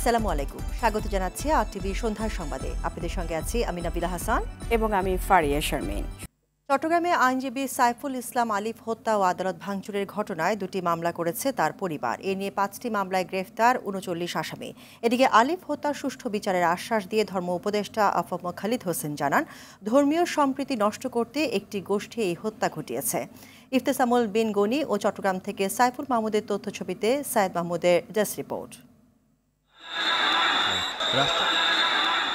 আসসালামু আলাইকুম, স্বাগত জানাচ্ছি আরটিভি সন্ধ্যার সংবাদে। আপনাদের সঙ্গে আছি আমি নাবিলা হাসান এবং আমি ফারিয়া শারমিন। চট্টগ্রামে আইনজীবী সাইফুল ইসলাম আলিফ হত্যা ও আদালত ভাঙচুরের ঘটনায় 2টি মামলা করেছে তার পরিবার। এ নিয়ে 5টি মামলায় গ্রেফতার 39 আসামি। এদিকে আলিফ হত্যার সুষ্ঠু বিচারের আশ্বাস দিয়ে ধর্ম উপদেষ্টা আফম খালিদ হোসেন জানান, ধর্মীয় সম্প্রীতি নষ্ট করতে একটি গোষ্ঠী এই হত্যা ঘটিয়েছে। ইফতেসামুল বিন গনি ও চট্টগ্রাম থেকে সাইফুল মাহমুদের তথ্যছবিতে সায়েদ মাহমুদের ডেস্ক রিপোর্ট।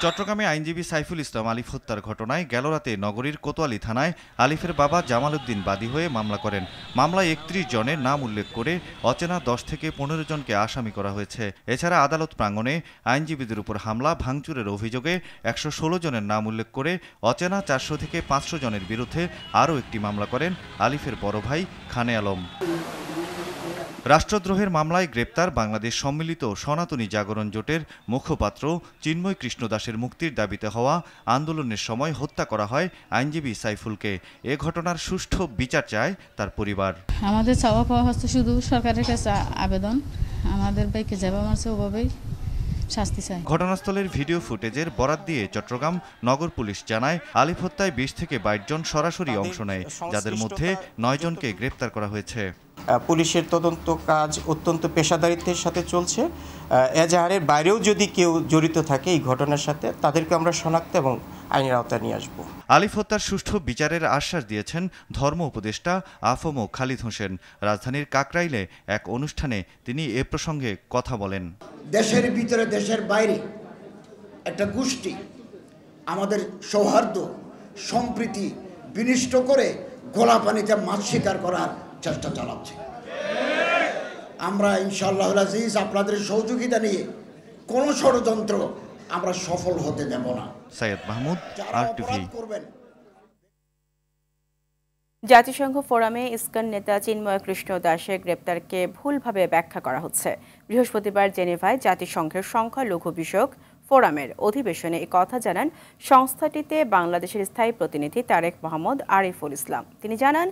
চট্টগ্রামে আইনজীবী সাইফুল ইসলাম আলিফ হত্যার ঘটনায় গেল রাতে নগরীর কোতোয়ালি থানায় আলিফের বাবা জামাল উদ্দিন বাদী হয়ে মামলা করেন। মামলায় 31 জনের নাম উল্লেখ করে অচেনা 10 থেকে 15 জনকে আসামি করা হয়েছে। এছাড়া আদালত প্রাঙ্গণে আইনজীবীদের উপর হামলা ভাঙচুরের অভিযোগে 116 জনের নাম উল্লেখ করে অচেনা 400 থেকে 500 জনের বিরুদ্ধে আরও একটি মামলা করেন আলিফের বড় ভাই খানে আলম। রাষ্ট্রদ্রোহের মামলায় গ্রেপ্তার বাংলাদেশ সম্মিলিত সনাতনী জাগরণ জোটের মুখপাত্র চিন্ময় কৃষ্ণ দাসের মুক্তির দাবিতে হওয়া আন্দোলনের সময় হত্যা করা হয় আইনজীবী সাইফুলকে। এ ঘটনার সুষ্ঠু বিচার চায় তার পরিবার। আমাদের চাওয়া পাওয়া হচ্ছে শুধু সরকারের কাছে আবেদন, আমাদের বাইকে যাবে মারছে ওভাবেই শাস্তি চাই। ঘটনাস্থলের ভিডিও ফুটেজের বরাত দিয়ে চট্টগ্রাম নগর পুলিশ জানায়, আলিফ হত্যায় 20 থেকে 22 জন সরাসরি অংশ নেয়, যাদের মধ্যে 9 জনকে গ্রেপ্তার করা হয়েছে। পুলিশের তদন্ত কাজ অত্যন্ত পেশাদারিত্বের সাথে চলছে। এজাহারের বাইরেও যদি কেউ জড়িত থাকে এই ঘটনার সাথে, তাদেরকে আমরা শনাক্ত এবং আইনের আওতায় নিয়ে আসব। আলিফ হত্যার সুষ্ঠু বিচারের আশ্বাস দিয়েছেন ধর্ম উপদেষ্টা আফম খালিদ হোসেন। রাজধানীর কাকরাইলে এক অনুষ্ঠানে তিনি এ প্রসঙ্গে কথা বলেন। দেশের ভিতরে দেশের বাইরে একটা গোষ্ঠী আমাদের সৌহার্দ্য সম্প্রীতি বিনষ্ট করে গোলা পানিতে মাছ শিকার করার চেষ্টা চালাচ্ছে। আমরা ইনশাআল্লাহ আজিজ আপনাদের সহযোগিতা নিয়ে কোন ষড়যন্ত্র আমরা সফল হতে দেব না। সায়েদ মাহমুদ, আরটিভি। জাতিসংঘ ফোরামে ইসকন নেতা চিন্ময় কৃষ্ণ দাসের গ্রেপ্তারকে ভুলভাবে ব্যাখ্যা করা হচ্ছে। বৃহস্পতিবার জেনেভায় জাতিসংঘের সংখ্যালঘু বিষয়ক ফোরামের অধিবেশনে এই কথা জানান সংস্থাটিতে বাংলাদেশের স্থায়ী প্রতিনিধি তারেক মোহাম্মদ আরিফুল ইসলাম। তিনি জানান,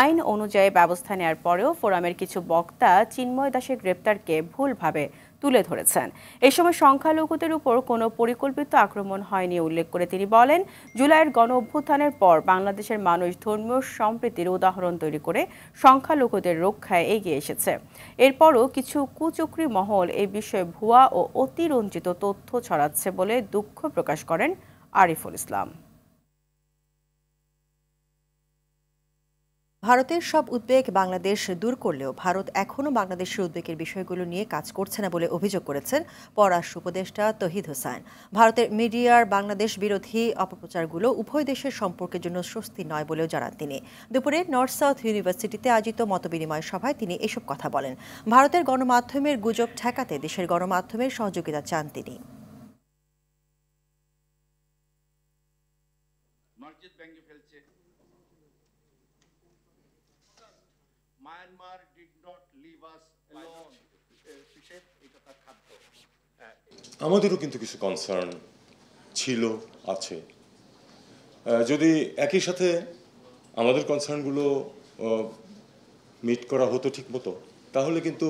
আইন অনুযায়ী ব্যবস্থা নেওয়ার পরেও ফোরামের কিছু বক্তা চিন্ময় দাসের গ্রেপ্তারকে ভুলভাবে তুলে ধরেছেন। এই সময় সংখ্যালঘুদের উপর কোনো পরিকল্পিত আক্রমণ হয়নি উল্লেখ করে তিনি বলেন, জুলাইয়ের গণ অভ্যুত্থানের পর বাংলাদেশের মানুষ ধর্মীয় সম্প্রীতির উদাহরণ তৈরি করে সংখ্যালঘুদের রক্ষায় এগিয়ে এসেছে। এরপরও কিছু কুচক্রী মহল এই বিষয়ে ভুয়া ও অতিরঞ্জিত তথ্য ছড়াচ্ছে বলে দুঃখ প্রকাশ করেন আরিফুল ইসলাম। ভারতের সব উদ্বেগ বাংলাদেশ দূর করলেও ভারত এখনও বাংলাদেশের উদ্বেগের বিষয়গুলো নিয়ে কাজ করছে না বলে অভিযোগ করেছেন পররাষ্ট্র উপদেষ্টা তৌহিদ হোসেন। ভারতের মিডিয়ার বাংলাদেশ বিরোধী অপপ্রচারগুলো উভয় দেশের সম্পর্কের জন্য স্বস্তি নয় বলেও জানান তিনি। দুপুরে নর্থ সাউথ ইউনিভার্সিটিতে আয়োজিত মতবিনিময় সভায় তিনি এসব কথা বলেন। ভারতের গণমাধ্যমের গুজব ঠেকাতে দেশের গণমাধ্যমের সহযোগিতা চান তিনি। আমাদেরও কিন্তু কিছু কনসার্ন ছিল, আছে। যদি একই সাথে আমাদের কনসার্নগুলো মিট করা হতো ঠিক মতো, তাহলে কিন্তু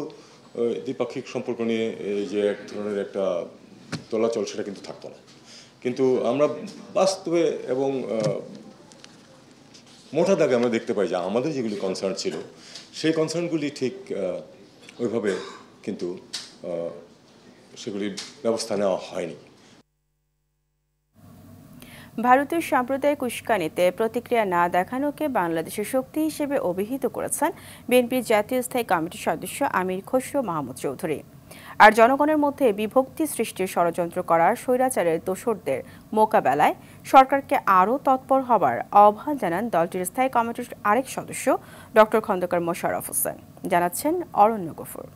দ্বিপাক্ষিক সম্পর্ক নিয়ে যে এক ধরনের একটা দোলাচল সেটা কিন্তু থাকতো না। কিন্তু আমরা বাস্তবে এবং মোটা দাগে আমরা দেখতে পাই যে আমাদের যেগুলি কনসার্ন ছিল সেই কনসার্নগুলি ঠিক ওইভাবে কিন্তু সেগুলির ব্যবস্থা নেওয়া হয়নি। ভারতের সাম্প্রদায়িক উস্কানিতে প্রতিক্রিয়া না দেখানোকে বাংলাদেশের শক্তি হিসেবে অভিহিত করেছেন বিএনপির জাতীয় স্থায়ী কমিটির সদস্য আমির খসরু মাহমুদ চৌধুরী। আর জনগণের মধ্যে বিভক্তি সৃষ্টির ষড়যন্ত্র করা স্বৈরাচারের দোসরদের মোকাবেলায় সরকারকে আরও তৎপর হবার আহ্বান জানান দলটির স্থায়ী কমিটির আরেক সদস্য ডক্টর খন্দকার মোশাররফ হোসেন। জানাচ্ছেন অরণ্য গফুর।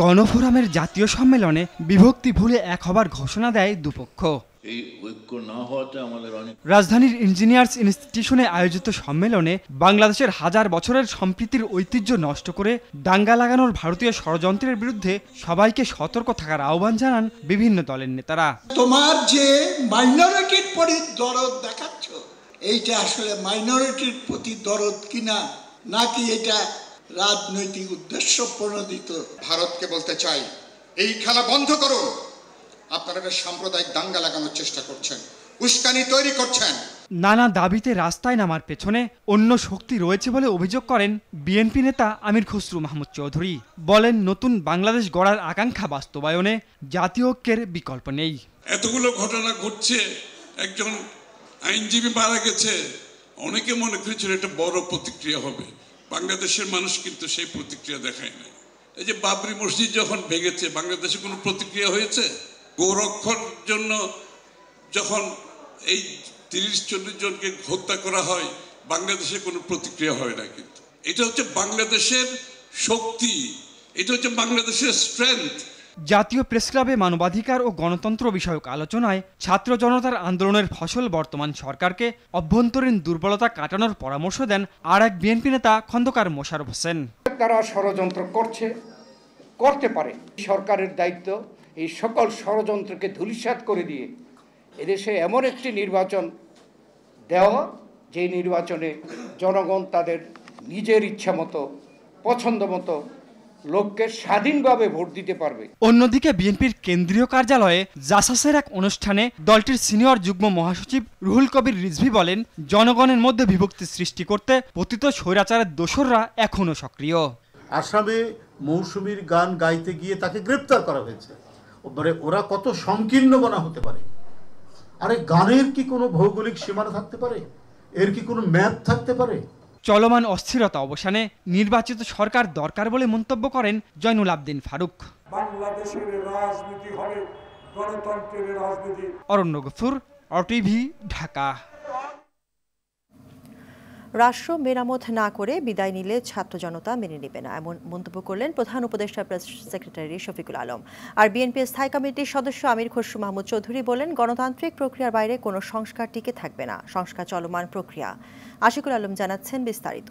গণফোরামের জাতীয় সম্মেলনে বিভক্তি ভুলে এক হবার ঘোষণা দেয় দুপক্ষ। রাজধানীর ইঞ্জিনিয়ার্স ইনস্টিটিউশনে আয়োজিত সম্মেলনে বাংলাদেশের হাজার বছরের সম্প্রীতির ঐতিহ্য নষ্ট করে দাঙ্গা লাগানোর ভারতীয় ষড়যন্ত্রের বিরুদ্ধে সবাইকে সতর্ক থাকার আহ্বান জানান বিভিন্ন দলের নেতারা। তোমার যে মাইনরিটির প্রতি দরদ দেখাচ্ছ, এইটা আসলে মাইনরিটির প্রতি দরদ কিনা নাকি এটা রাজনৈতিক উদ্দেশ্য প্রণোদিত। ভারতকে বলতে চাই, এই খেলা বন্ধ করুন। আপনারা সাম্প্রদায়িক দাঙ্গা লাগানোর চেষ্টা করছেন, উস্কানি তৈরি করছেন। নানা দাবিতে রাস্তায় নামার পেছনে অন্য শক্তি রয়েছে বলে অভিযোগ করেন বিএনপি নেতা আমির খসরু মাহমুদ চৌধুরী। বলেন, নতুন বাংলাদেশ গড়ার আকাঙ্ক্ষা বাস্তবায়নে জাতীয় ঐক্যের বিকল্প নেই। এতগুলো ঘটনা ঘটছে, একজন আইনজীবী মারা গেছে, অনেকে মনে করেছিল এটা বড় প্রতিক্রিয়া হবে। বাংলাদেশের মানুষ কিন্তু সেই প্রতিক্রিয়া দেখায় নাই। এই যে বাবরি মসজিদ যখন ভেঙেছে, বাংলাদেশে কোনো প্রতিক্রিয়া হয়েছে? গোরক্ষার জন্য যখন এই 30-40 জনকে হত্যা করা হয়, বাংলাদেশে কোনো প্রতিক্রিয়া হয় না। কিন্তু এটা হচ্ছে বাংলাদেশের শক্তি, এটা হচ্ছে বাংলাদেশের স্ট্রেংথ। জাতীয় প্রেসক্লাবে মানবাধিকার ও গণতন্ত্র বিষয়ক আলোচনায় ছাত্র জনতার আন্দোলনের ফসল বর্তমান সরকারকে অভ্যন্তরীণ দুর্বলতা কাটানোর পরামর্শ দেন আর এক বিএনপি নেতা খন্দকার মোশাররফ হোসেন। তারা ষড়যন্ত্র করতে পারে, সরকারের দায়িত্ব এই সকল ষড়যন্ত্রকে ধূলিসাৎ করে দিয়ে এদেশে এমন একটি নির্বাচন দেওয়া, যে নির্বাচনে জনগণ তাদের নিজের ইচ্ছা মতো, পছন্দ মতো লোককে স্বাধীনভাবে ভোট দিতে পারবে। অন্যদিকে বিএনপির কেন্দ্রীয় কার্যালয়ে জাসাসের এক অনুষ্ঠানে দলটির সিনিয়র যুগ্ম মহাসচিব রুহুল কবির রিজভী বলেন, জনগণের মধ্যে বিভক্তি সৃষ্টি করতে পতিত স্বৈরাচারের দোসররা এখনো সক্রিয়। আসামে মৌসুমীর গান গাইতে গিয়ে তাকে গ্রেপ্তার করা হয়েছে। ওরা কত সংকীর্ণ মনা হতে পারে? আরে গানের কি কোনো ভৌগোলিক সীমানা থাকতে পারে? এর কি কোনো ম্যাপ থাকতে পারে? চলমান অস্থিরতা অবসানে নির্বাচিত সরকার দরকার বলে মন্তব্য করেন জয়নুল আবদিন ফারুক। বাংলাদেশের রাজনীতি হবে গণতন্ত্রের রাজনীতি। অরণ্য গফুর, RTV, ঢাকা। রাষ্ট্র মেরামত না করে বিদায় নিলে ছাত্র জনতা মেনে নেবে না, এমন মন্তব্য করলেন প্রধান উপদেষ্টা প্রেস সেক্রেটারি শফিকুল আলম। আর বিএনপি স্থায়ী কমিটির সদস্য আমির খসরু মাহমুদ চৌধুরী বলেন, গণতান্ত্রিক প্রক্রিয়ার বাইরে কোনো সংস্কার টিকে থাকবে না, সংস্কার চলমান প্রক্রিয়া। আশিকুল আলম জানাচ্ছেন বিস্তারিত।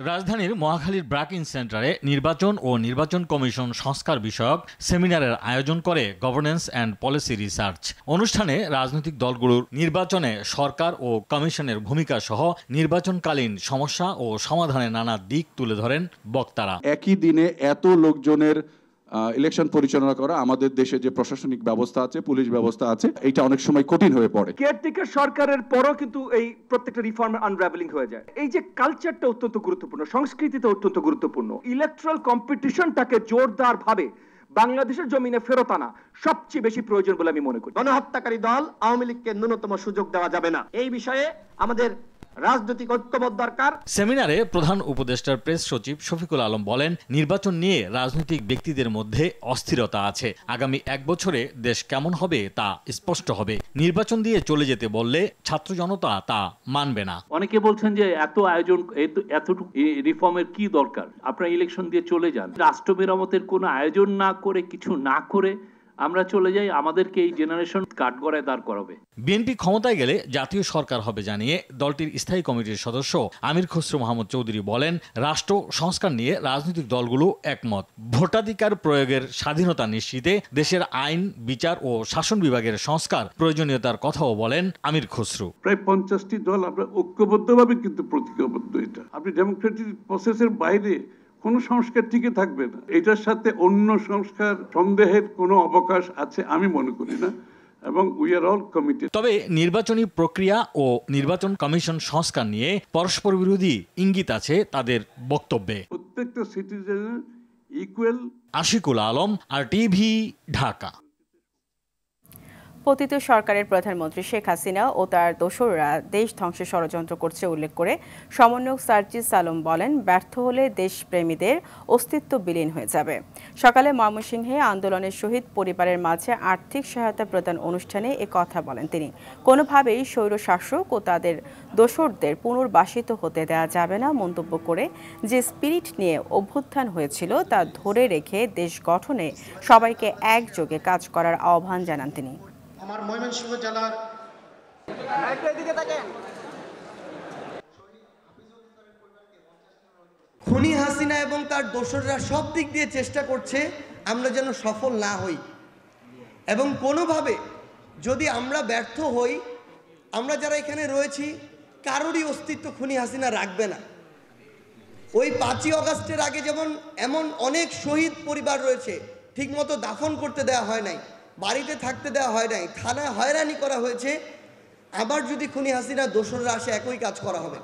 রাজধানীর মহাখালীর ব্রাকিন সেন্টারে নির্বাচন ও নির্বাচন কমিশন সংস্কার বিষয়ক সেমিনারের আয়োজন করে গভর্নেন্স অ্যান্ড পলিসি রিসার্চ। অনুষ্ঠানে রাজনৈতিক দলগুলোর নির্বাচনে সরকার ও কমিশনের ভূমিকা সহ নির্বাচনকালীন সমস্যা ও সমাধানের নানা দিক তুলে ধরেন বক্তারা। একই দিনে এত লোকজনের ইলেকশন পরিচালনা করা, আমাদের দেশে যে প্রশাসনিক ব্যবস্থা আছে, পুলিশ ব্যবস্থা আছে, এটা অনেক সময় কঠিন হয়ে পড়ে। কেয়ারটেকার সরকারের পরও কিন্তু এই প্রত্যেকটা রিফর্ম আনরাভেলিং হয়ে যায়। এই যে কালচারটা অত্যন্ত গুরুত্বপূর্ণ, সংস্কৃতিটা অত্যন্ত গুরুত্বপূর্ণ। ইলেকট্রাল কম্পিটিশনটাকে জোরদার ভাবে বাংলাদেশের জমিনে ফেরত আনা সবচেয়ে বেশি প্রয়োজন বলে আমি মনে করি। গণহত্যাকারী দল আওয়ামী লীগকে ন্যূনতম সুযোগ দেওয়া যাবে না, এই বিষয়ে আমাদের রাজনৈতিক ঐক্যবোধ দরকার। সেমিনারে প্রধান উপদেষ্টার প্রেস সচিব শফিকুল আলম বলেন, নির্বাচন নিয়ে রাজনৈতিক ব্যক্তিদের মধ্যে অস্থিরতা আছে। আগামী 1 বছরে দেশ কেমন হবে তা স্পষ্ট হবে। নির্বাচন দিয়ে চলে যেতে বললে ছাত্র জনতা তা মানবে না। অনেকে বলছেন যে এত আয়োজন, এতটুকু রিফর্মের কি দরকার, আপনারা ইলেকশন দিয়ে চলে যান। রাষ্ট্র মেরামতের কোনো আয়োজন না করে, কিছু না করে আমরা চলে যাই, আমাদেরকে এই জেনারেশন কাঠগড়ায় দাঁড় করাবে। বিএনপি ক্ষমতায় গেলে জাতীয় সরকার হবে জানিয়ে দলটির স্থায়ী কমিটির সদস্য আমির খসরু মাহমুদ চৌধুরী বলেন, রাষ্ট্র সংস্কার নিয়ে রাজনৈতিক দলগুলো একমত। ভোটাধিকার প্রয়োগের স্বাধীনতা নিশ্চিতে দেশের আইন, বিচার ও শাসন বিভাগের সংস্কার প্রয়োজনীয়তার কথাও বলেন আমির খসরু। প্রায় 50টি দল আমরা ঐক্যবদ্ধভাবে কিন্তু প্রতিজ্ঞাবদ্ধ। এটা আপনি ডেমোক্রেটিক প্রসেসের বাইরে কোনো সংস্কার টিকে থাকবে না। এটার সাথে অন্য সংস্কার সন্দেহের কোনো অবকাশ আছে আমি মনে করি না, এবং উই আর অল কমিটেড। তবে নির্বাচনী প্রক্রিয়া ও নির্বাচন কমিশন সংস্কার নিয়ে পরস্পর বিরোধী ইঙ্গিত আছে তাদের বক্তব্যে। প্রত্যেকটা সিটিজেনের ইকুয়াল। আশিকুল আলম, RTV, ঢাকা। পতিত সরকারের প্রধানমন্ত্রী শেখ হাসিনা ও তার দোসররা দেশ ধ্বংসের ষড়যন্ত্র করছে উল্লেখ করে সমন্বয়ক সার্জিস আলম বলেন, ব্যর্থ হলে দেশপ্রেমীদের অস্তিত্ব বিলীন হয়ে যাবে। সকালে ময়মনসিংহে আন্দোলনের শহীদ পরিবারের মাঝে আর্থিক সহায়তা প্রদান অনুষ্ঠানে এ কথা বলেন তিনি। কোনোভাবেই স্বৈরশাসক ও তাদের দোসরদের পুনর্বাসিত হতে দেওয়া যাবে না মন্তব্য করে যে স্পিরিট নিয়ে অভ্যুত্থান হয়েছিল তা ধরে রেখে দেশ গঠনে সবাইকে একযোগে কাজ করার আহ্বান জানান তিনি। আমার ময়মনসিংহ জেলার খুনি হাসিনা এবং তার দোসররা সব দিক দিয়ে চেষ্টা করছে আমরা যেন সফল না হই, এবং কোনোভাবে যদি আমরা ব্যর্থ হই, আমরা যারা এখানে রয়েছি কারোরই অস্তিত্ব খুনি হাসিনা রাখবে না। ওই 5ই আগস্টের আগে যেমন এমন অনেক শহীদ পরিবার রয়েছে, ঠিকমতো দাফন করতে দেওয়া হয় নাই, বাড়িতে থাকতে দেওয়া হয় নাই, থানায় হয়রানি করা হয়েছে। আবার যদি খুনি হাসিনা দোসররা আসে, একই কাজ করা হবে।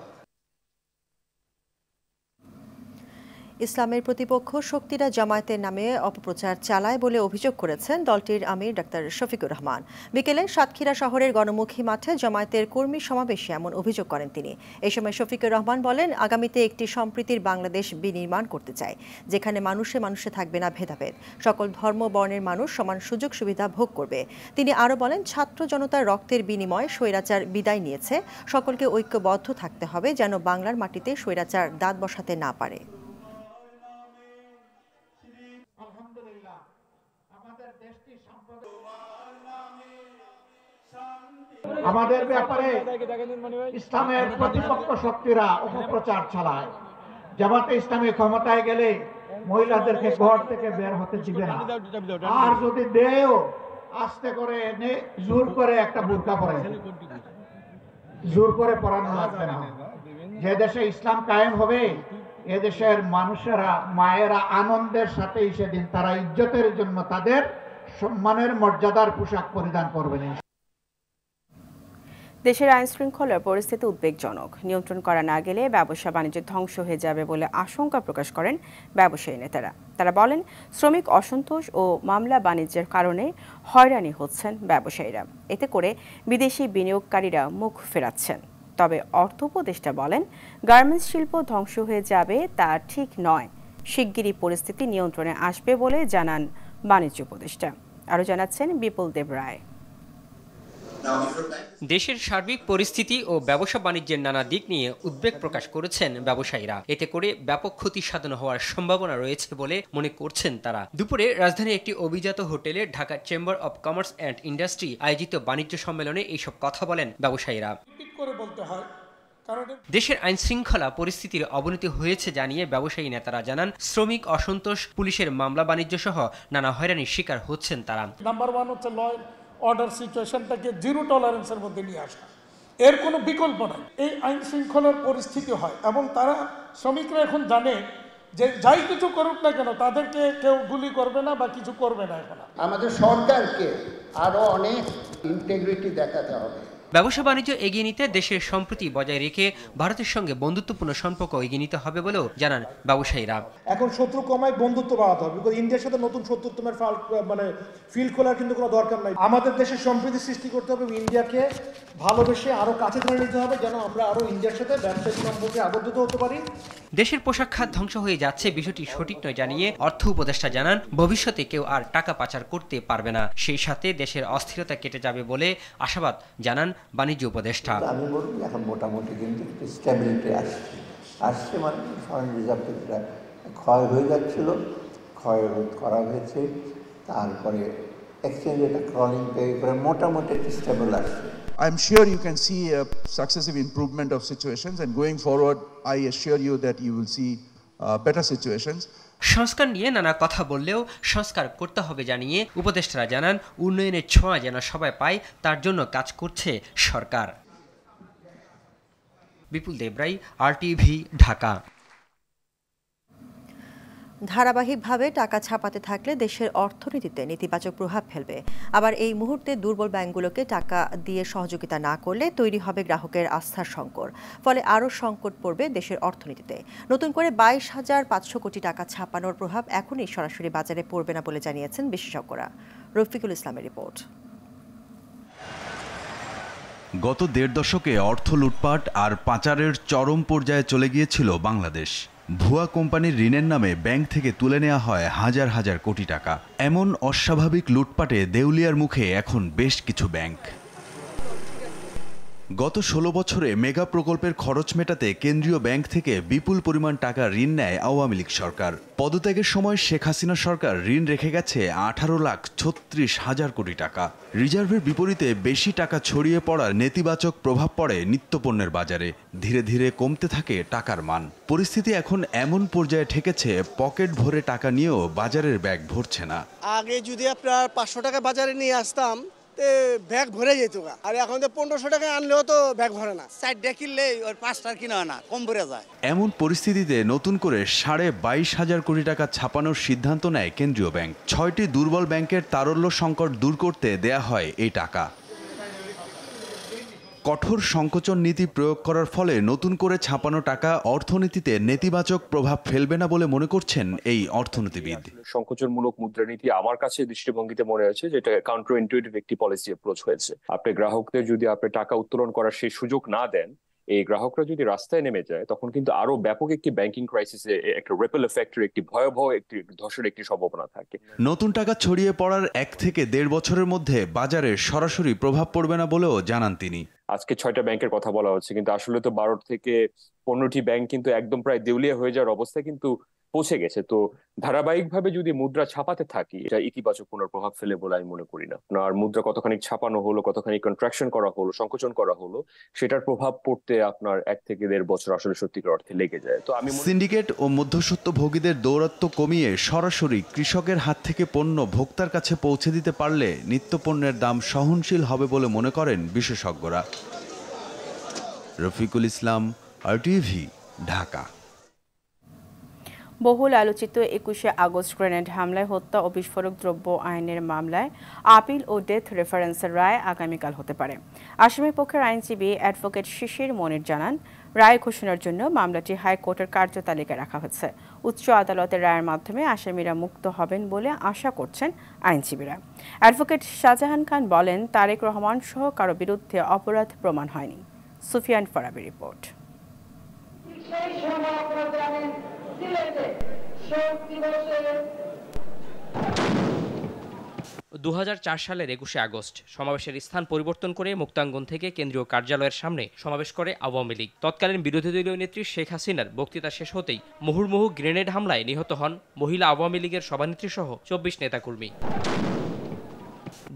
ইসলামের প্রতিপক্ষ শক্তিরা জামায়াতের নামে অপপ্রচার চালায় বলে অভিযোগ করেছেন দলটির আমির ডাক্তার শফিকুর রহমান। বিকেলে সাতক্ষীরা শহরের গণমুখী মাঠে জামায়াতের কর্মী সমাবেশে এমন অভিযোগ করেন তিনি। এই সময় শফিকুর রহমান বলেন, আগামীতে একটি সম্প্রীতির বাংলাদেশ বিনির্মাণ করতে চায়, যেখানে মানুষে মানুষে থাকবে না ভেদাভেদ, সকল ধর্ম বর্ণের মানুষ সমান সুযোগ সুবিধা ভোগ করবে। তিনি আরও বলেন, ছাত্র জনতার রক্তের বিনিময়ে স্বৈরাচার বিদায় নিয়েছে, সকলকে ঐক্যবদ্ধ থাকতে হবে যেন বাংলার মাটিতে স্বৈরাচার দাঁত বসাতে না পারে। আমাদের ব্যাপারে ইসলামের প্রতিপক্ষ শক্তিরা অপপ্রচার চালায়। জামাতে ইসলামী ক্ষমতায় গেলে মহিলাদেরকে ঘর থেকে বের হতে দিবে না, আর যদি দেও আস্তে করে এনে জোর করে একটা বোরকা পরে, জোর করে পরানো লাগবে না। যে দেশে ইসলাম কায়েম হবে, এদেশের মানুষেরা মায়েরা আনন্দের সাথেই সেদিন তারা ইজ্জতের জন্য তাদের সম্মানের মর্যাদার পোশাক পরিধান করবেন। দেশের আইন শৃঙ্খলার পরিস্থিতি উদ্বেগজনক। নিয়ন্ত্রণ করা না গেলে ব্যবসা বাণিজ্য ধ্বংস হয়ে যাবে বলে আশঙ্কা প্রকাশ করেন ব্যবসায়ী নেতারা। তারা বলেন, শ্রমিক অসন্তোষ ও মামলা বাণিজ্যের কারণে হয়রানি হচ্ছেন ব্যবসায়ীরা, এতে করে বিদেশি বিনিয়োগকারীরা মুখ ফেরাচ্ছেন। তবে অর্থ উপদেষ্টা বলেন, গার্মেন্টস শিল্প ধ্বংস হয়ে যাবে তা ঠিক নয়, শিগগিরই পরিস্থিতি নিয়ন্ত্রণে আসবে বলে জানান বাণিজ্য উপদেষ্টা। আরও জানাচ্ছেন বিপুল দেব রায়। দেশের সার্বিক পরিস্থিতি ও ব্যবসা বাণিজ্যের নানা দিক নিয়ে উদ্বেগ প্রকাশ করেছেন ব্যবসায়ীরা। এতে করে ব্যাপক ক্ষতি সাধন হওয়ার সম্ভাবনা রয়েছে বলে মনে করছেন তারা। দুপুরে রাজধানীর একটি অভিজাত হোটেলে Dhaka chamber of commerce and industry আয়োজিত বাণিজ্য সম্মেলনে এইসব কথা বলেন ব্যবসায়ীরা। দেশের আইন শৃঙ্খলা পরিস্থিতির অবনতি হয়েছে জানিয়ে ব্যবসায়ী নেতারা জানান, শ্রমিক অসন্তোষ, পুলিশের মামলা বাণিজ্য সহ নানা হয়রানির শিকার হচ্ছেন তারা। নাম্বার 1 হচ্ছে ল অর্ডার সিচুয়েশনটাকে জিরো টলারেন্সের মধ্যে নিয়ে আসা, এর কোনো বিকল্প নাই। এই আইন শৃঙ্খলার পরিস্থিতি হয় এবং তারা শ্রমিকরা এখন জানে যে যাই কিছু করুক না কেন তাদেরকে কেউ গুলি করবে না বা কিছু করবে না। এখন আমাদের সরকারকে আরো অনেক ইন্টিগ্রিটি দেখাতে হবে। ব্যবসা বাণিজ্য এগিয়ে নিতে দেশের সম্প্রীতি বজায় রেখে ভারতের সঙ্গে বন্ধুত্বপূর্ণ সম্পর্ক এগিয়ে নিতে হবে বলেও জানান ব্যবসায়ীরা। এখন শত্রু কমায় বন্ধুত্ব বাড়াতে হবে, বিকজ ইন্ডিয়ার সাথে নতুন শত্রুত্বের ফিল্ড খোলার কিন্তু কোনো দরকার নাই। আমাদের দেশের সম্প্রীতি সৃষ্টি করতে হবে, ইন্ডিয়াকে ভালোবেসে আরো কাছে ধরে নিতে হবে যেন আমরা আরো ইন্ডিয়ার সাথে ব্যবসায়িক সম্পর্কে আবদ্ধ হতে পারি। দেশের পোশাক খাত ধ্বংস হয়ে যাচ্ছে, বিষয়টি সঠিক নয় জানিয়ে অর্থ উপদেষ্টা জানান, ভবিষ্যতে কেউ আর টাকা পাচার করতে পারবে না, সেই সাথে দেশের অস্থিরতা কেটে যাবে বলে আশাবাদ জানান বাণিজ্য উপদেষ্টা। আমি বলবো এখন মোটামুটি কিন্তু স্টেবিলিটি আসছে মানে ফরেন রিজার্ভ ক্ষয় হয়ে যাচ্ছিল, ক্ষয় রোধ করা হয়েছে, তারপরে এক্সচেঞ্জ রেট ক্রলিং পেয়ে করে মোটামুটি স্টেবল আসছে। I'm sure you can see a successive improvement of situations, and going forward, I assure you that you will see better situations. সংস্কার নিয়ে নানা কথা বললেও সংস্কার করতে হবে জানিয়ে উপদেষ্টারা জানান, উন্নয়নের ছোঁয়া যেন সবাই পায় তার জন্য কাজ করছে সরকার। বিপুল দেবরাই, RTV, ঢাকা। ধারাবাহিকভাবে টাকা ছাপাতে থাকলে দেশের অর্থনীতিতে নেতিবাচক প্রভাব ফেলবে। আবার এই মুহূর্তে দুর্বল ব্যাংকগুলোকে টাকা দিয়ে সহযোগিতা না করলে তৈরি হবে গ্রাহকের আস্থার সংকট, ফলে আরও সংকট পড়বে দেশের অর্থনীতিতে। নতুন করে 22,500 কোটি টাকা ছাপানোর প্রভাব এখনই সরাসরি বাজারে পড়বে না বলে জানিয়েছেন বিশেষজ্ঞরা। রফিকুল ইসলামের রিপোর্ট। গত 1.5 দশকে অর্থ লুটপাট আর পাচারের চরম পর্যায়ে চলে গিয়েছিল বাংলাদেশ। ভুয়া কোম্পানির ঋণের নামে ব্যাংক থেকে তুলে নেওয়া হয় হাজার হাজার কোটি টাকা। এমন অস্বাভাবিক লুটপাটে দেউলিয়ার মুখে এখন বেশ কিছু ব্যাংক। গত 16 বছরে মেগা প্রকল্পের খরচ মেটাতে কেন্দ্রীয় ব্যাংক থেকে বিপুল পরিমাণ টাকা ঋণ নেয় আওয়ামী লীগ সরকার। পদত্যাগের সময় শেখ হাসিনা সরকার ঋণ রেখে গেছে 18,36,000 কোটি টাকা। রিজার্ভের বিপরীতে বেশি টাকা ছড়িয়ে পড়ার নেতিবাচক প্রভাব পড়ে নিত্যপণ্যের বাজারে। ধীরে ধীরে কমতে থাকে টাকার মান। পরিস্থিতি এখন এমন পর্যায়ে ঠেকেছে, পকেট ভরে টাকা নিয়েও বাজারের ব্যাগ ভরছে না। আগে যদি আপনার 500 টাকা বাজারে নিয়ে আসতাম ব্যাগ ভরে যেত, আর এখন তো 1500 টাকায় আনলেও তো ব্যাগ ভরে না। 4টা কিনলে ওর 5টার কিনা না, কম পড়ে যায়। এমন পরিস্থিতিতে নতুন করে 22,500 কোটি টাকা ছাপানোর সিদ্ধান্ত নেয় কেন্দ্রীয় ব্যাংক। 6টি দুর্বল ব্যাংকের তারল্য সংকট দূর করতে দেয়া হয় এই টাকা। কঠোর সংকোচন নীতি প্রয়োগ করার ফলে নতুন করে ছাপানো টাকা অর্থনীতিতে নেতিবাচক প্রভাব ফেলবে না বলে মনে করছেন এই অর্থনীতিবিদ। সংকোচনমূলক মুদ্রানীতি আমার কাছে দৃষ্টিভঙ্গিতে মনে হয়েছে যে এটা কাউন্টার ইনটুইটিভ একটি পলিসি অ্যাপ্রোচ হয়েছে। আপনি গ্রাহকদের যদি আপনি টাকা উত্তোলন করার সেই সুযোগ না দেন, এই গ্রাহকরা যদি রাস্তায় নেমে যায়, তখন কিন্তু আরো ব্যাপক একটি ব্যাংকিং ক্রাইসিসে একটা রিপল এফেক্টের একটি ভয়াবহ একটি ধসের একটি সম্ভাবনা থাকে। নতুন টাকা ছড়িয়ে পড়ার 1 থেকে 1.5 বছরের মধ্যে বাজারে সরাসরি প্রভাব পড়বে না বলেও জানান তিনি। আজকে 6টা ব্যাংকের কথা বলা হচ্ছে, কিন্তু আসলে তো 12 থেকে 15টি ব্যাংক কিন্তু একদম প্রায় দেউলিয়া হয়ে যাওয়ার অবস্থায় কিন্তু পৌঁছে গেছে। তো ধারাবাহিকভাবে যদি মুদ্রা ছাপাতে থাকি, এটা ইতিবাচক কোনো প্রভাব ফেলে বলে আমি মনে করি না। আর মুদ্রা কতখানি ছাপানো হলো, কতখানি কন্ট্রাকশন করা হলো, সংকোচন করা হলো, সেটার প্রভাব পড়তে আপনার 1 থেকে 1.5 বছর আসলে সত্যিকার অর্থে লেগে যায়। তো আমি সিন্ডিকেট ও মধ্যস্বত্বভোগীদের দৌরাত্ম্য কমিয়ে সরাসরি কৃষকের হাত থেকে পণ্য ভোক্তার কাছে পৌঁছে দিতে পারলে নিত্যপণ্যের দাম সহনশীল হবে বলে মনে করেন বিশেষজ্ঞরা। রফিকুল ইসলাম, RTV, ঢাকা। বহুল আলোচিত 21শে আগস্ট গ্রেনেড হামলায় হত্যা ও বিস্ফোরক দ্রব্য আইনের মামলায় আপিল ও ডেথ রেফারেন্সের রায় আগামীকাল হতে পারে। আসামি পক্ষের আইনজীবী অ্যাডভোকেট শিশির মনির জানান, রায় ঘোষণার জন্য মামলাটি হাইকোর্টের কার্যতালিকায় রাখা হয়েছে। উচ্চ আদালতের রায়ের মাধ্যমে আসামিরা মুক্ত হবেন বলে আশা করছেন আইনজীবীরা। অ্যাডভোকেট শাহজাহান খান বলেন, তারেক রহমান সহ কারো বিরুদ্ধে অপরাধ প্রমাণ হয়নি। সুফিয়ান ফরাবি রিপোর্ট। 2004 সালের 21শে আগস্ট সমাবেশের স্থান পরিবর্তন করে মুক্তাঙ্গন থেকে কেন্দ্রীয় কার্যালয়ের সামনে সমাবেশ করে আওয়ামী লীগ। তৎকালীন বিরোধী দলীয় নেত্রী শেখ হাসিনার বক্তৃতা শেষ হতেই মুহুর্মুহু গ্রেনেড হামলায় নিহত হন মহিলা আওয়ামী লীগের সভানেত্রী সহ 24 নেতাকর্মী।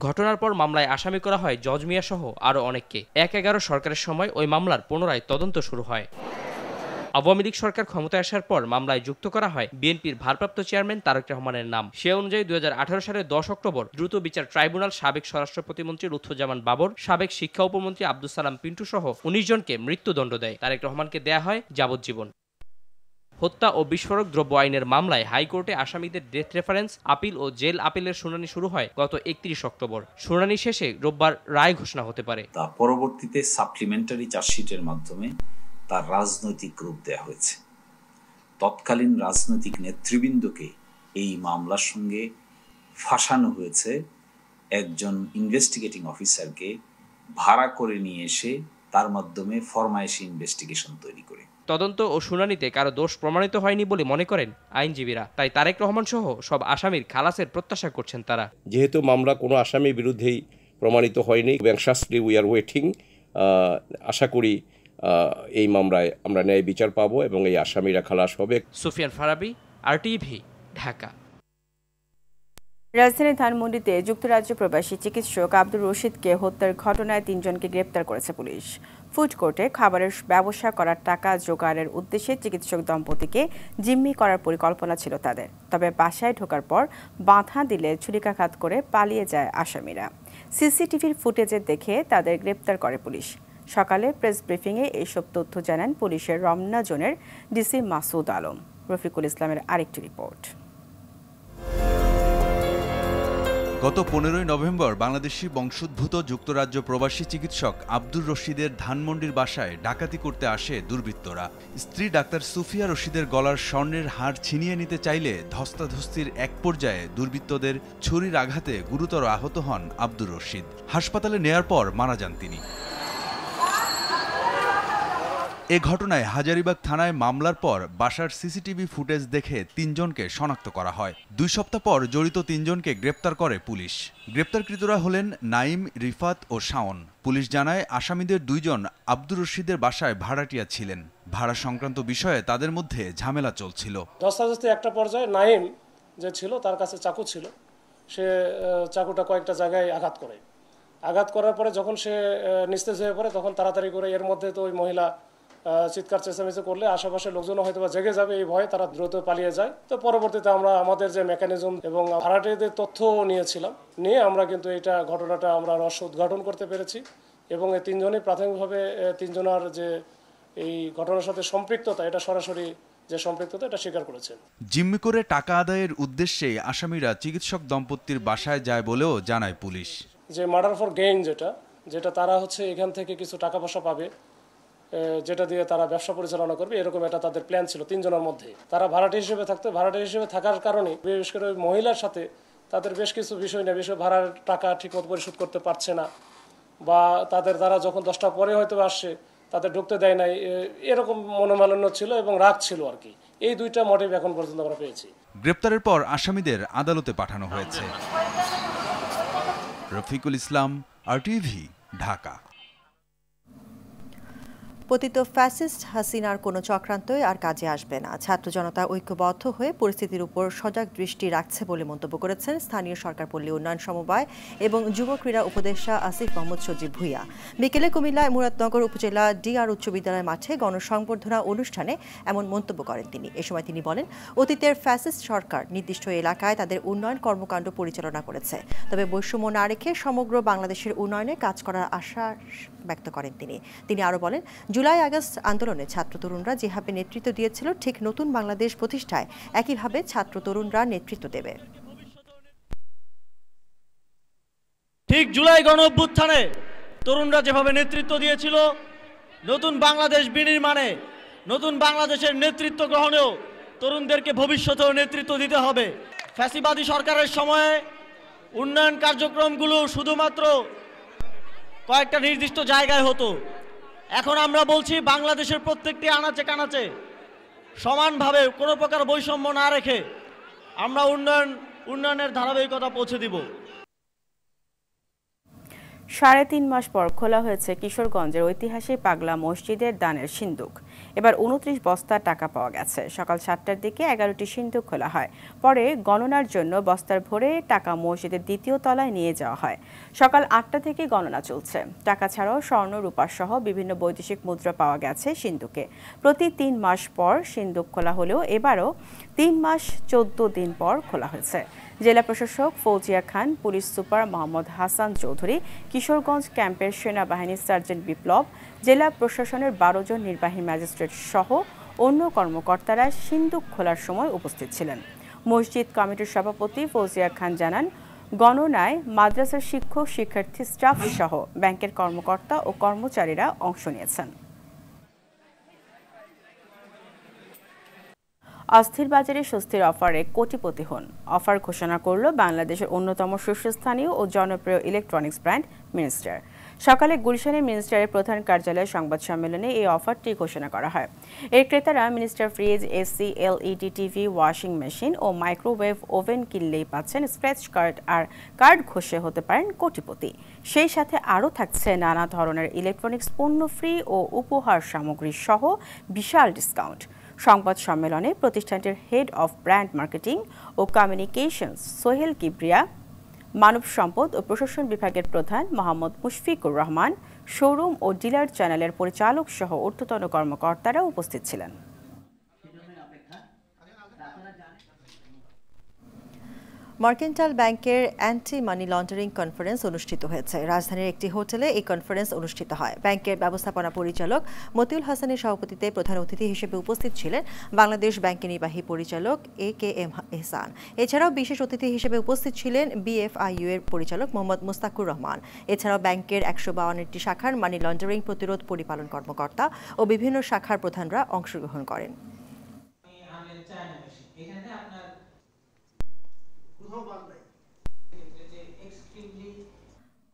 ঘটনার পর মামলায় আসামি করা হয় জজ মিয়া সহ আরও অনেককে। 1/11 সরকারের সময় ওই মামলার পুনরায় তদন্ত শুরু হয়। আওয়ামী লীগ সরকার ক্ষমতায় আসার পর মামলায় যুক্ত করা হয় বিএনপির ভারপ্রাপ্ত চেয়ারম্যান তারেক রহমানের নাম। সে অনুযায়ী 2018 সালের 10 অক্টোবর দ্রুত বিচার ট্রাইব্যুনাল সাবেক স্বরাষ্ট্র প্রতিমন্ত্রী লুৎফুজ্জামান বাবর, সাবেক শিক্ষা উপমন্ত্রী আব্দুস সালাম পিন্টু সহ 19 জনকে মৃত্যুদণ্ড দেয়। তারেক রহমানকে দেয়া হয় যাবজ্জীবন। হত্যা ও বিস্ফোরক দ্রব্য আইনের মামলায় হাইকোর্টে আসামিদের ডেথ রেফারেন্স, আপিল ও জেল আপিলের শুনানি শুরু হয় গত 31 অক্টোবর। শুনানি শেষে রোববার রায় ঘোষণা হতে পারে। তা পরবর্তীতে সাপ্লিমেন্টারি চার্জশিটের মাধ্যমে তার রাজনৈতিক রূপ দেওয়া হয়েছে। তৎকালীন রাজনৈতিক নেতৃবৃন্দকে এই মামলার সঙ্গে ফাঁসানো হয়েছে একজন ইনভেস্টিগেটিং অফিসারকে ভাড়া করে নিয়ে এসে তার মাধ্যমে ফরমায়েশি ইনভেস্টিগেশন তৈরি করে। তদন্ত ও শুনানিতে কারো দোষ প্রমাণিত হয়নি বলে মনে করেন আইনজীবীরা। তাই তারেক রহমান সহ সব আসামির খালাসের প্রত্যাশা করছেন তারা। যেহেতু মামলা কোনো আসামির বিরুদ্ধেই প্রমাণিত হয়নি, অ্যাংশাসলি উই আর ওয়েটিং। আশা করি এই মামলায় আমরা ন্যায় বিচার পাবো এবং এই আসামিরা খালাস হবে। সুফিয়ান ফারাবি, RTV, ঢাকা। রাজধানীর ধানমন্ডিতে যুক্তরাজ্য প্রবাসী চিকিৎসক আব্দুর রশিদকে হত্যার ঘটনায় 3 জনকে গ্রেপ্তার করেছে পুলিশ। ফুড কোর্টে খাবারের ব্যবসা করার টাকা জোগাড়ের উদ্দেশ্যে চিকিৎসক দম্পতিকে জিম্মি করার পরিকল্পনা ছিল তাদের। তবে বাসায় ঢোকার পর বাধা দিলে ছুরিকাঘাত করে পালিয়ে যায় আসামিরা। সিসিটিভির ফুটেজে দেখে তাদের গ্রেপ্তার করে পুলিশ। সকালে প্রেস ব্রিফিংয়ে এইসব তথ্য জানান পুলিশের রমনা জোনের ডিসি মাসুদ আলম। রফিকুল ইসলামের আরেকটি রিপোর্ট। গত 15 নভেম্বর বাংলাদেশি বংশোদ্ভূত যুক্তরাজ্য প্রবাসী চিকিৎসক আব্দুর রশিদের ধানমন্ডির বাসায় ডাকাতি করতে আসে দুর্বৃত্তরা। স্ত্রী ডাক্তার সুফিয়া রশিদের গলার স্বর্ণের হার ছিনিয়ে নিতে চাইলে ধস্তাধস্তির এক পর্যায়ে দুর্বৃত্তদের ছুরির আঘাতে গুরুতর আহত হন আব্দুর রশিদ। হাসপাতালে নেয়ার পর মারা যান তিনি। এ ঘটনায় হাজারীবাগ থানায় মামলার পর বাসার সিসিটিভি ফুটেজ দেখে 3 জনকে শনাক্ত করা হয়। 2 সপ্তাহ পর জড়িত 3 জনকে গ্রেপ্তার করে পুলিশ। গ্রেপ্তারকৃতরা হলেন নাইম, রিফাত ও শাওন। পুলিশ জানায় আসামিদের 2 জন আব্দুর রশিদের বাসায় ভাড়াটিয়া ছিলেন। ভাড়া সংক্রান্ত বিষয়ে তাদের মধ্যে ঝামেলা চলছিল। ধস্তাধস্তি একটা পর্যায়ে নাইম যে ছিল তার কাছে চাকু ছিল, সে চাকুটা কয়েকটা জায়গায় আঘাত করে। আঘাত করার পরে যখন সে নিস্তেজ হয়ে পড়ে তখন তাড়াতাড়ি করে এর মধ্যে তো ওই মহিলা চিৎকার চেঁচামেচি করলে আশেপাশের লোকজন হয়তো জেগে যাবে, এই ভয়ে তারা দ্রুত পালিয়ে যায়। তো পরবর্তীতে আমরা আমাদের যে মেকানিজম এবং ভাড়াটিয়াদের তথ্য নিয়ে আমরা কিন্তু এটা ঘটনাটা আমরা রহস্য উদ্ঘাটন করতে পেরেছি এবং এই তিনজনই প্রাথমিকভাবে তিনজনের যে এই ঘটনার সাথে সম্পৃক্ততা, এটা সরাসরি যে সম্পৃক্ততা এটা স্বীকার করেছেন। জিম্মি করে টাকা আদায়ের উদ্দেশ্যে আসামিরা চিকিৎসক দম্পতির বাসায় যায় বলেও জানায় পুলিশ। যে মার্ডার ফর গেইন যেটা তারা হচ্ছে এখান থেকে কিছু টাকা পয়সা পাবে, যেটা দিয়ে তারা ব্যবসা পরিচালনা করবে, এরকম একটা তাদের প্ল্যান ছিল তিনজনের মধ্যে। তারা ভাড়াটে হিসেবে থাকতো, ভাড়াটে হিসেবে থাকার কারণে বিশেষ করে ওই মহিলার সাথে তাদের বেশ কিছু বিষয় ভাড়ার টাকা ঠিকমতো পরিশোধ করতে পারছে না, বা তাদের দ্বারা যখন 10টা পরে হয়তো আসছে তাদের ঢুকতে দেয় নাই, এরকম মনোমালিন্য ছিল এবং রাগ ছিল আর কি। এই দুইটা মোটিভ এখন পর্যন্ত আমরা পেয়েছি। গ্রেপ্তারের পর আসামিদের আদালতে পাঠানো হয়েছে। রফিকুল ইসলাম, RTV, ঢাকা। পতিত ফ্যাসিস্ট হাসিনার কোনো চক্রান্তই আর কাজে আসবে না। ছাত্র জনতা ঐক্যবদ্ধ হয়ে পরিস্থিতির উপর সজাগ দৃষ্টি রাখছে বলে মন্তব্য করেছেন স্থানীয় সরকার পল্লী উন্নয়ন সমবায় এবং যুব ক্রীড়া উপদেষ্টা আসিফ মোহাম্মদ সজীব ভুঁইয়া। বিকেলে কুমিল্লায় মুরাদনগর উপজেলা ডিআর উচ্চ বিদ্যালয় মাঠে গণসংবর্ধনা অনুষ্ঠানে এমন মন্তব্য করেন তিনি। এ সময় তিনি বলেন, অতীতের ফ্যাসিস্ট সরকার নির্দিষ্ট এলাকায় তাদের উন্নয়ন কর্মকাণ্ড পরিচালনা করেছে, তবে বৈষম্য না রেখে সমগ্র বাংলাদেশের উন্নয়নে কাজ করার আশ্বাস ব্যক্ত করেন তিনি আরও বলেন, জুলাই আগস্ট আন্দোলনে ছাত্র তরুণরা যেভাবে নেতৃত্ব দিয়েছিল, ঠিক নতুন বাংলাদেশ প্রতিষ্ঠায় একইভাবে ছাত্র তরুণরা নেতৃত্ব দেবে। ঠিক জুলাই গণ অভ্যুত্থানে তরুণরা যেভাবে নেতৃত্ব দিয়েছিল, নতুন বাংলাদেশ বিনির্মাণে, নতুন বাংলাদেশের নেতৃত্ব গ্রহণেও তরুণদেরকে ভবিষ্যতেও নেতৃত্ব দিতে হবে। ফ্যাসিবাদী সরকারের সময়ে উন্নয়ন কার্যক্রমগুলো শুধুমাত্র কয়েকটা নির্দিষ্ট জায়গায় হতো। এখন আমরা বলছি, বাংলাদেশের প্রত্যেকটি আনাচে কানাচে সমানভাবে কোনো প্রকার বৈষম্য না রেখে আমরা উন্নয়নের ধারাবাহিকতা পৌঁছে দিব। 3.5 মাস পর খোলা হয়েছে কিশোরগঞ্জের ঐতিহাসিক পাগলা মসজিদের দানের সিন্দুক। এবার 29 বস্তা টাকা পাওয়া গেছে। সকাল 7টার দিকে 11টি সিন্দুক খোলা হয়। পরে গণনার জন্য বস্তার ভরে টাকা মসজিদের দ্বিতীয় তলায় নিয়ে যাওয়া হয়। সকাল 8টা থেকে গণনা চলছে। টাকা ছাড়াও স্বর্ণ, রূপা সহ বিভিন্ন বৈদেশিক মুদ্রা পাওয়া গেছে সিন্দুকে। প্রতি 3 মাস পর সিন্দুক খোলা হলেও এবারও 3 মাস 14 দিন পর খোলা হয়েছে। জেলা প্রশাসক ফৌজিয়া খান, পুলিশ সুপার মোহাম্মদ হাসান চৌধুরী, কিশোরগঞ্জ ক্যাম্পের সেনাবাহিনীর সার্জেন্ট বিপ্লব, জেলা প্রশাসনের 12 জন নির্বাহী ম্যাজিস্ট্রেট সহ অন্য কর্মকর্তারা সিন্দুক খোলার সময় উপস্থিত ছিলেন। মসজিদ কমিটির সভাপতি ফৌজিয়া খান জানান, গণনায় মাদ্রাসার শিক্ষক, শিক্ষার্থী, স্টাফ সহ ব্যাংকের কর্মকর্তা ও কর্মচারীরা অংশ নিয়েছেন। অস্থির বাজারে স্বস্তির অফারে কোটিপতি হন। অফার ঘোষণা করল বাংলাদেশের অন্যতম শীর্ষস্থানীয় ও জনপ্রিয় ইলেকট্রনিক্স ব্র্যান্ড মিনিস্টার। সকালে গুলশানে মিনিস্টারের প্রধান কার্যালয়ে সংবাদ সম্মেলনে এই অফারটি ঘোষণা করা হয়। এর ক্রেতারা Minister fridge, AC, LED TV, washing machine ও মাইক্রোওয়েভ ওভেন কিনলেই পাচ্ছেন স্ক্র্যাচ কার্ড, আর কার্ড ঘষে হতে পারেন কোটিপতি। সেই সাথে আরও থাকছে নানা ধরনের ইলেকট্রনিক্স পণ্য ফ্রি ও উপহার সামগ্রী সহ বিশাল ডিসকাউন্ট। সংবাদ সম্মেলনে প্রতিষ্ঠানটির হেড অফ ব্র্যান্ড মার্কেটিং ও কমিউনিকেশনস সোহেল কিবরিয়া, মানব সম্পদ ও প্রশাসন বিভাগের প্রধান মোহাম্মদ মুশফিকুর রহমান, শোরুম ও ডিলার চ্যানেলের পরিচালক সহ ঊর্ধ্বতন কর্মকর্তারা উপস্থিত ছিলেন। মার্কেন্টাইল ব্যাংকের অ্যান্টি মানি লন্ডারিং কনফারেন্স অনুষ্ঠিত হয়েছে। রাজধানীর একটি হোটেলে এই কনফারেন্স অনুষ্ঠিত হয়। ব্যাংকের ব্যবস্থাপনা পরিচালক মতিউল হাসানের সভাপতিত্বে প্রধান অতিথি হিসেবে উপস্থিত ছিলেন বাংলাদেশ ব্যাংকের নির্বাহী পরিচালক AKM এহসান। এছাড়াও বিশেষ অতিথি হিসেবে উপস্থিত ছিলেন BFIU এর পরিচালক মোহাম্মদ মুস্তাকুর রহমান। এছাড়াও ব্যাংকের 152টি শাখার মানি লন্ডারিং প্রতিরোধ পরিপালন কর্মকর্তা ও বিভিন্ন শাখার প্রধানরা অংশগ্রহণ করেন।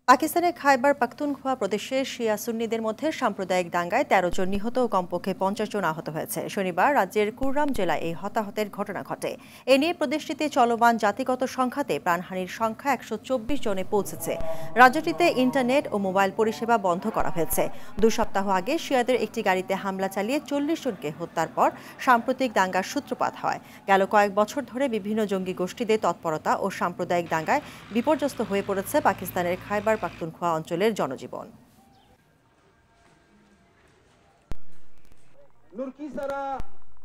পাকিস্তানের খাইবার পাখতুনখোয়া প্রদেশের শিয়া সুন্নিদের মধ্যে সাম্প্রদায়িক দাঙ্গায় 13 জন নিহত ও কমপক্ষে 50 জন আহত হয়েছে। শনিবার রাজ্যের কুররাম জেলায় এই হতাহতের ঘটনা ঘটে। এ নিয়ে প্রদেশটিতে চলমান জাতিগত সংঘাতে প্রাণহানির সংখ্যা 124 জনে পৌঁছেছে। রাজ্যটিতে ইন্টারনেট ও মোবাইল পরিষেবা বন্ধ করা হয়েছে। 2 সপ্তাহ আগে শিয়াদের একটি গাড়িতে হামলা চালিয়ে 40 জনকে হত্যার পর সাম্প্রতিক দাঙ্গার সূত্রপাত হয়। গেল কয়েক বছর ধরে বিভিন্ন জঙ্গি গোষ্ঠীদের তৎপরতা ও সাম্প্রদায়িক দাঙ্গায় বিপর্যস্ত হয়ে পড়েছে পাকিস্তানের খাইবার পাখতুনখোয়া অঞ্চলের জনজীবন। Nurkisara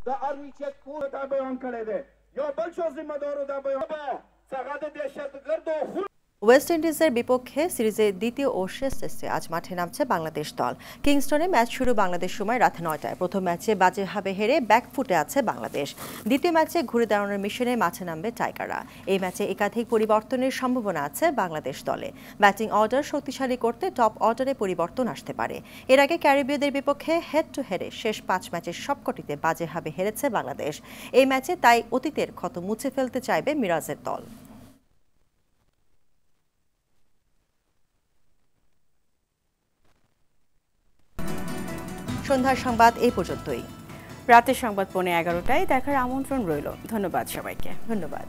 da Arvicek Pura da beyan kalede. Ya balcho zimmedaru da beyan ba. Sagade dehşetgard o West ইন্ডিজের বিপক্ষে সিরিজের দ্বিতীয় ও শেষ টেস্টে আজ মাঠে নামছে বাংলাদেশ দল। কিংস্টনে ম্যাচ শুরু বাংলাদেশ সময় রাত ৯টায়। প্রথম ম্যাচে বাজেভাবে হেরে ব্যাকফুটে আছে বাংলাদেশ। দ্বিতীয় ম্যাচে ঘুরে দাঁড়ানোর মিশনে মাঠে নামবে টাইগাররা। এই ম্যাচে একাধিক পরিবর্তনের সম্ভাবনা আছে বাংলাদেশ দলে। ব্যাটিং অর্ডার শক্তিশালী করতে টপ অর্ডারে পরিবর্তন আসতে পারে। এর আগে ক্যারিবীয়দের বিপক্ষে হেড টু হেডে শেষ ৫ ম্যাচের সবকটিতে বাজেভাবে হেরেছে বাংলাদেশ। এই ম্যাচে তাই অতীতের ক্ষত মুছে ফেলতে চাইবে মিরাজের দল। সন্ধ্যার সংবাদ এই পর্যন্তই। রাতের সংবাদ 11:15টায় দেখার আমন্ত্রণ রইল। ধন্যবাদ সবাইকে। ধন্যবাদ।